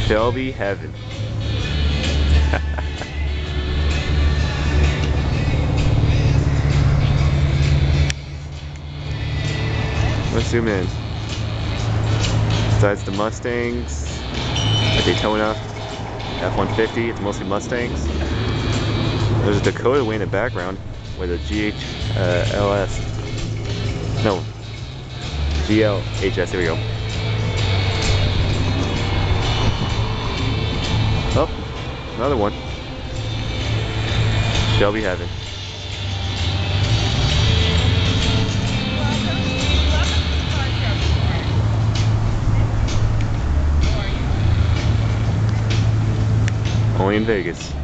Shelby heaven. Let's zoom in. Besides the Mustangs, a Daytona, F-150, it's mostly Mustangs. There's a Dakota way in the background with a GLHS. No, GLHS, here we go. Oh, another one. Shelby heaven. Only in Vegas.